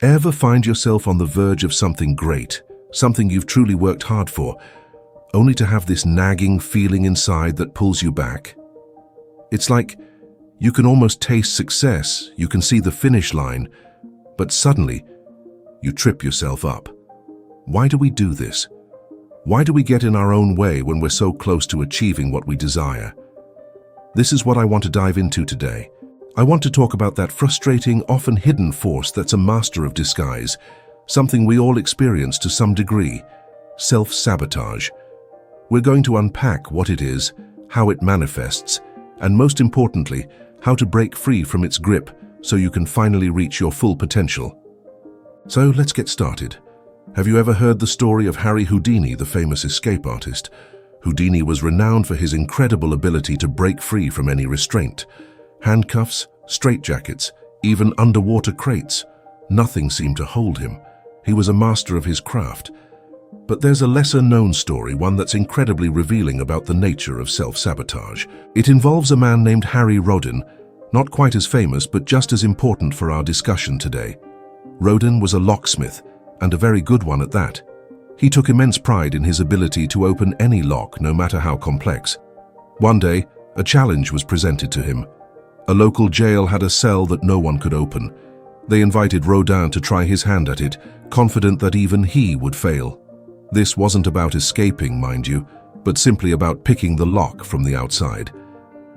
Ever find yourself on the verge of something great, something you've truly worked hard for, only to have this nagging feeling inside that pulls you back? It's like you can almost taste success, you can see the finish line, but suddenly you trip yourself up. Why do we do this? Why do we get in our own way when we're so close to achieving what we desire? This is what I want to dive into today. I want to talk about that frustrating, often hidden force that's a master of disguise, something we all experience to some degree: self-sabotage. We're going to unpack what it is, how it manifests, and most importantly, how to break free from its grip so you can finally reach your full potential. So let's get started. Have you ever heard the story of Harry Houdini, the famous escape artist? Houdini was renowned for his incredible ability to break free from any restraint. Handcuffs, straitjackets, even underwater crates. Nothing seemed to hold him. He was a master of his craft. But there's a lesser-known story, one that's incredibly revealing about the nature of self-sabotage. It involves a man named Harry Rodin, not quite as famous but just as important for our discussion today. Rodin was a locksmith, and a very good one at that. He took immense pride in his ability to open any lock, no matter how complex. One day, a challenge was presented to him. A local jail had a cell that no one could open. They invited Rodin to try his hand at it, confident that even he would fail. This wasn't about escaping, mind you, but simply about picking the lock from the outside.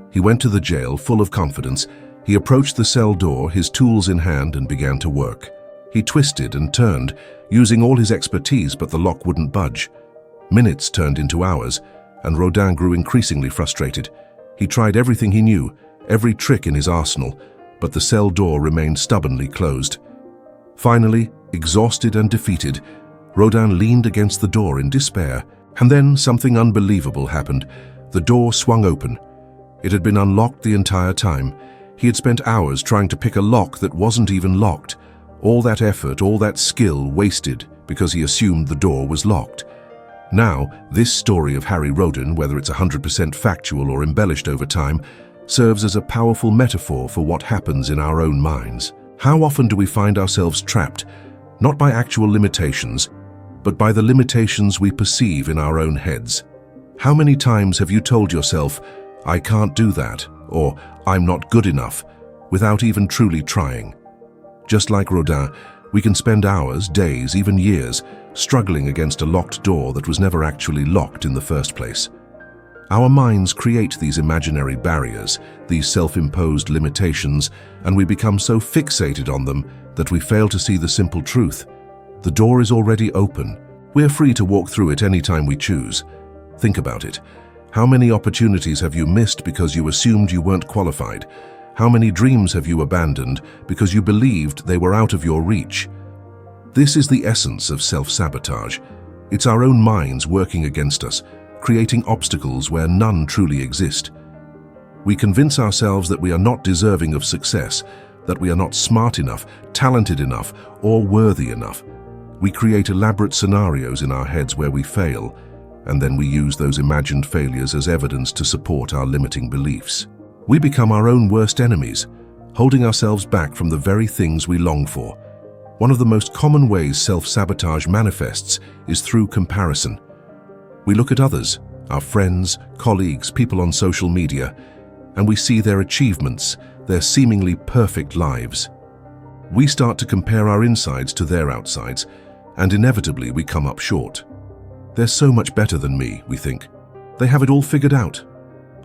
He went to the jail full of confidence. He approached the cell door, his tools in hand, and began to work. He twisted and turned, using all his expertise, but the lock wouldn't budge. Minutes turned into hours, and Rodin grew increasingly frustrated. He tried everything he knew, every trick in his arsenal, but the cell door remained stubbornly closed. Finally, exhausted and defeated, Rodin leaned against the door in despair, and then something unbelievable happened. The door swung open. It had been unlocked the entire time. He had spent hours trying to pick a lock that wasn't even locked. All that effort, all that skill wasted because he assumed the door was locked. Now, this story of Harry Rodin, whether it's 100% factual or embellished over time, serves as a powerful metaphor for what happens in our own minds. How often do we find ourselves trapped, not by actual limitations, but by the limitations we perceive in our own heads? How many times have you told yourself, "I can't do that," or "I'm not good enough," without even truly trying? Just like Rodin, we can spend hours, days, even years, struggling against a locked door that was never actually locked in the first place. Our minds create these imaginary barriers, these self-imposed limitations, and we become so fixated on them that we fail to see the simple truth. The door is already open. We're free to walk through it anytime we choose. Think about it. How many opportunities have you missed because you assumed you weren't qualified? How many dreams have you abandoned because you believed they were out of your reach? This is the essence of self-sabotage. It's our own minds working against us, creating obstacles where none truly exist. We convince ourselves that we are not deserving of success, that we are not smart enough, talented enough, or worthy enough. We create elaborate scenarios in our heads where we fail, and then we use those imagined failures as evidence to support our limiting beliefs. We become our own worst enemies, holding ourselves back from the very things we long for. One of the most common ways self-sabotage manifests is through comparison. We look at others, our friends, colleagues, people on social media, and we see their achievements, their seemingly perfect lives. We start to compare our insides to their outsides, and inevitably we come up short. They're so much better than me, we think. They have it all figured out.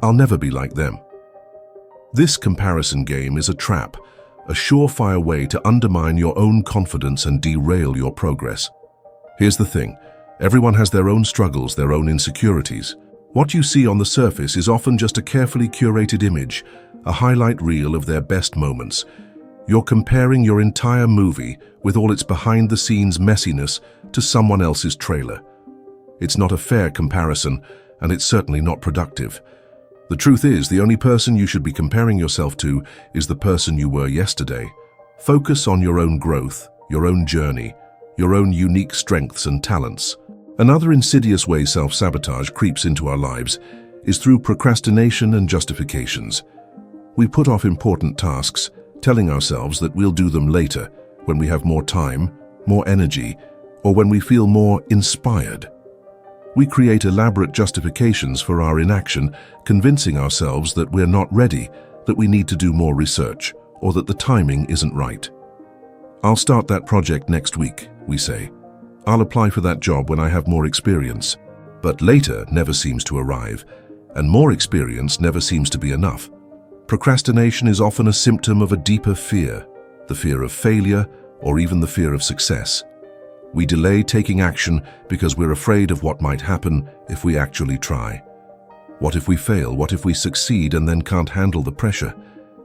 I'll never be like them. This comparison game is a trap, a surefire way to undermine your own confidence and derail your progress. Here's the thing. Everyone has their own struggles, their own insecurities. What you see on the surface is often just a carefully curated image, a highlight reel of their best moments. You're comparing your entire movie, with all its behind-the-scenes messiness, to someone else's trailer. It's not a fair comparison, and it's certainly not productive. The truth is, the only person you should be comparing yourself to is the person you were yesterday. Focus on your own growth, your own journey, your own unique strengths and talents. Another insidious way self-sabotage creeps into our lives is through procrastination and justifications. We put off important tasks, telling ourselves that we'll do them later, when we have more time, more energy, or when we feel more inspired. We create elaborate justifications for our inaction, convincing ourselves that we're not ready, that we need to do more research, or that the timing isn't right. I'll start that project next week, we say. I'll apply for that job when I have more experience. But later never seems to arrive, and more experience never seems to be enough. Procrastination is often a symptom of a deeper fear, the fear of failure, or even the fear of success. We delay taking action because we're afraid of what might happen if we actually try. What if we fail? What if we succeed and then can't handle the pressure?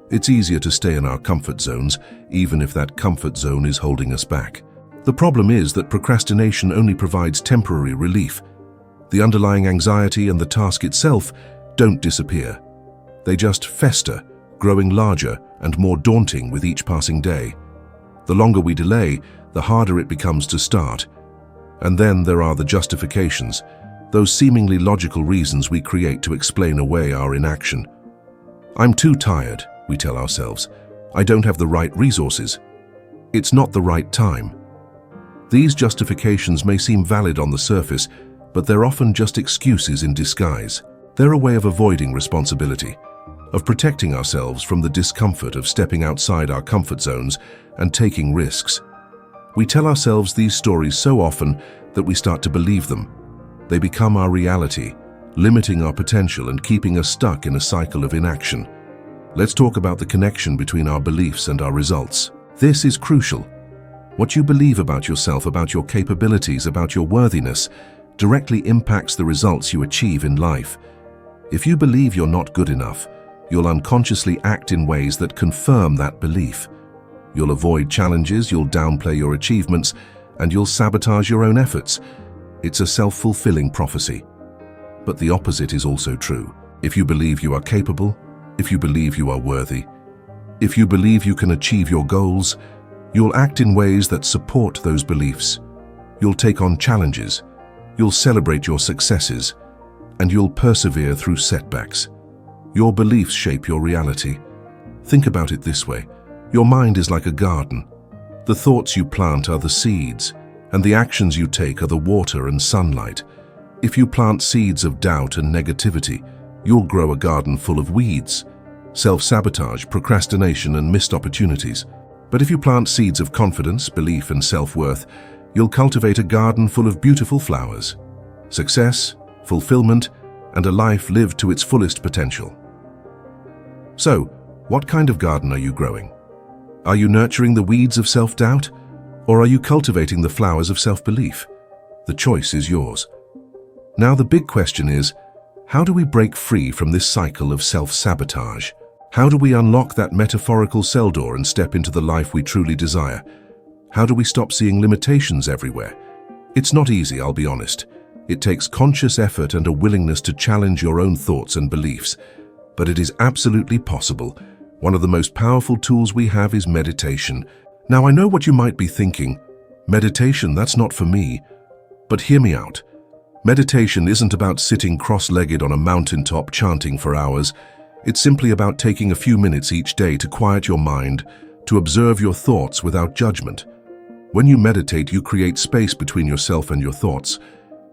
It's easier to stay in our comfort zones, even if that comfort zone is holding us back. The problem is that procrastination only provides temporary relief. The underlying anxiety and the task itself don't disappear. They just fester, growing larger and more daunting with each passing day. The longer we delay, the harder it becomes to start. And then there are the justifications, those seemingly logical reasons we create to explain away our inaction. I'm too tired, we tell ourselves. I don't have the right resources. It's not the right time. These justifications may seem valid on the surface, but they're often just excuses in disguise. They're a way of avoiding responsibility, of protecting ourselves from the discomfort of stepping outside our comfort zones and taking risks. We tell ourselves these stories so often that we start to believe them. They become our reality, limiting our potential and keeping us stuck in a cycle of inaction. Let's talk about the connection between our beliefs and our results. This is crucial. What you believe about yourself, about your capabilities, about your worthiness, directly impacts the results you achieve in life. If you believe you're not good enough, you'll unconsciously act in ways that confirm that belief. You'll avoid challenges, you'll downplay your achievements, and you'll sabotage your own efforts. It's a self-fulfilling prophecy. But the opposite is also true. If you believe you are capable, if you believe you are worthy, if you believe you can achieve your goals, you'll act in ways that support those beliefs. You'll take on challenges, you'll celebrate your successes, and you'll persevere through setbacks. Your beliefs shape your reality. Think about it this way. Your mind is like a garden. The thoughts you plant are the seeds, and the actions you take are the water and sunlight. If you plant seeds of doubt and negativity, you'll grow a garden full of weeds, self-sabotage, procrastination, and missed opportunities. But if you plant seeds of confidence, belief, and self-worth, you'll cultivate a garden full of beautiful flowers, success, fulfillment, and a life lived to its fullest potential. So, what kind of garden are you growing? Are you nurturing the weeds of self-doubt, or are you cultivating the flowers of self-belief? The choice is yours. Now the big question is, how do we break free from this cycle of self-sabotage? How do we unlock that metaphorical cell door and step into the life we truly desire? How do we stop seeing limitations everywhere? It's not easy, I'll be honest. It takes conscious effort and a willingness to challenge your own thoughts and beliefs. But it is absolutely possible. One of the most powerful tools we have is meditation. Now I know what you might be thinking. Meditation, that's not for me. But hear me out. Meditation isn't about sitting cross-legged on a mountaintop chanting for hours. It's simply about taking a few minutes each day to quiet your mind, to observe your thoughts without judgment. When you meditate, you create space between yourself and your thoughts.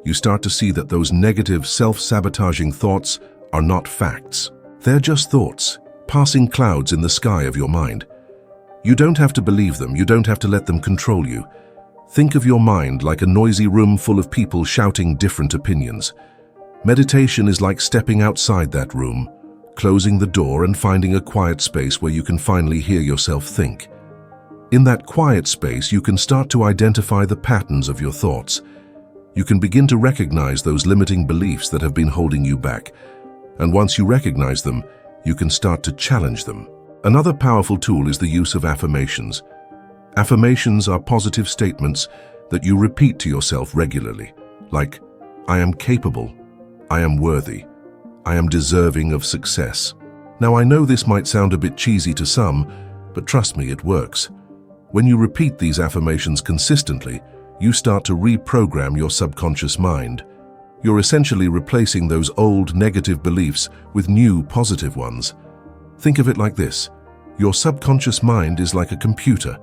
You start to see that those negative, self-sabotaging thoughts are not facts. They're just thoughts, passing clouds in the sky of your mind. You don't have to believe them, you don't have to let them control you. Think of your mind like a noisy room full of people shouting different opinions. Meditation is like stepping outside that room, closing the door and finding a quiet space where you can finally hear yourself think. In that quiet space, you can start to identify the patterns of your thoughts. You can begin to recognize those limiting beliefs that have been holding you back. And once you recognize them, you can start to challenge them. Another powerful tool is the use of affirmations. Affirmations are positive statements that you repeat to yourself regularly, like, I am capable, I am worthy, I am deserving of success. Now I know this might sound a bit cheesy to some, but trust me, it works. When you repeat these affirmations consistently, you start to reprogram your subconscious mind. You're essentially replacing those old negative beliefs with new positive ones. Think of it like this. Your subconscious mind is like a computer.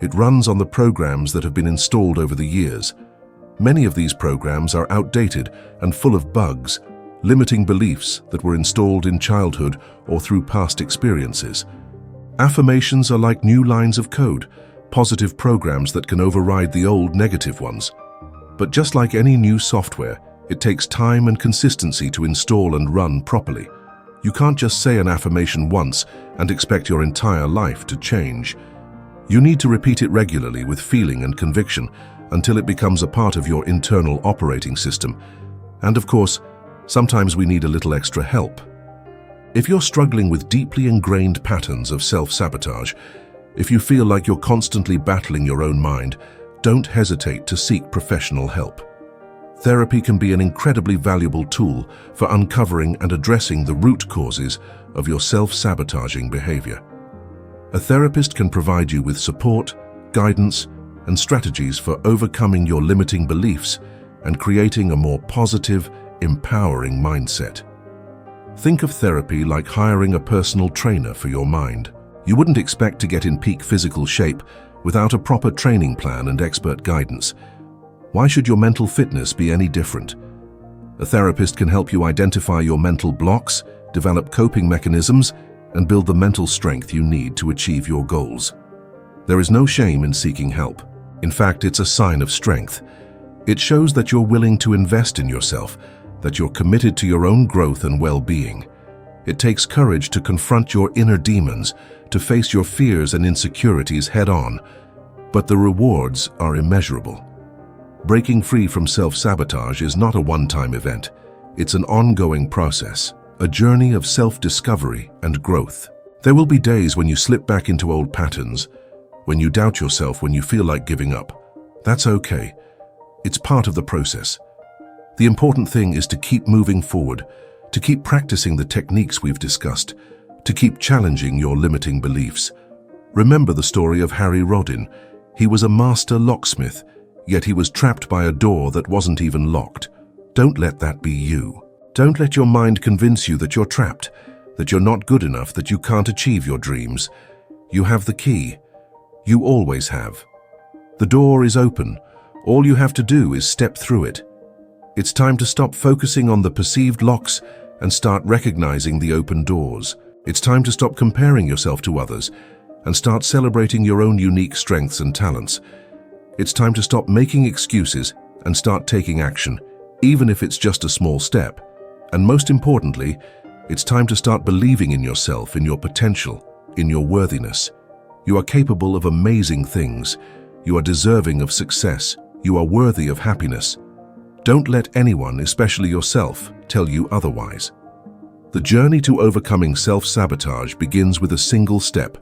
It runs on the programs that have been installed over the years. Many of these programs are outdated and full of bugs, limiting beliefs that were installed in childhood or through past experiences. Affirmations are like new lines of code, positive programs that can override the old negative ones. But just like any new software, it takes time and consistency to install and run properly. You can't just say an affirmation once and expect your entire life to change. You need to repeat it regularly with feeling and conviction until it becomes a part of your internal operating system. And of course, sometimes we need a little extra help. If you're struggling with deeply ingrained patterns of self-sabotage, if you feel like you're constantly battling your own mind, don't hesitate to seek professional help. Therapy can be an incredibly valuable tool for uncovering and addressing the root causes of your self-sabotaging behavior. A therapist can provide you with support, guidance, and strategies for overcoming your limiting beliefs and creating a more positive, empowering mindset. Think of therapy like hiring a personal trainer for your mind. You wouldn't expect to get in peak physical shape without a proper training plan and expert guidance. Why should your mental fitness be any different? A therapist can help you identify your mental blocks, develop coping mechanisms, and build the mental strength you need to achieve your goals. There is no shame in seeking help. In fact, it's a sign of strength. It shows that you're willing to invest in yourself, that you're committed to your own growth and well-being. It takes courage to confront your inner demons, to face your fears and insecurities head-on, but the rewards are immeasurable. Breaking free from self-sabotage is not a one-time event. It's an ongoing process, a journey of self-discovery and growth. There will be days when you slip back into old patterns, when you doubt yourself, when you feel like giving up. That's okay. It's part of the process. The important thing is to keep moving forward, to keep practicing the techniques we've discussed, to keep challenging your limiting beliefs. Remember the story of Harry Rodin. He was a master locksmith, yet he was trapped by a door that wasn't even locked. Don't let that be you. Don't let your mind convince you that you're trapped, that you're not good enough, that you can't achieve your dreams. You have the key. You always have. The door is open. All you have to do is step through it. It's time to stop focusing on the perceived locks and start recognizing the open doors. It's time to stop comparing yourself to others and start celebrating your own unique strengths and talents. It's time to stop making excuses and start taking action, even if it's just a small step. And most importantly, it's time to start believing in yourself, in your potential, in your worthiness. You are capable of amazing things. You are deserving of success. You are worthy of happiness. Don't let anyone, especially yourself, tell you otherwise. The journey to overcoming self-sabotage begins with a single step,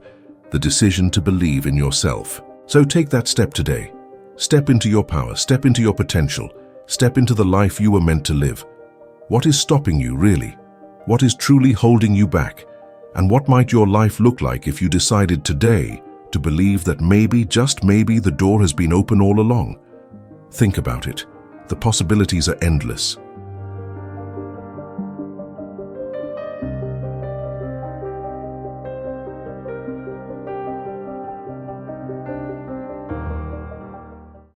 the decision to believe in yourself. So take that step today. Step into your power, step into your potential, step into the life you were meant to live. What is stopping you, really? What is truly holding you back? And what might your life look like if you decided today to believe that maybe, just maybe, the door has been open all along? Think about it. The possibilities are endless.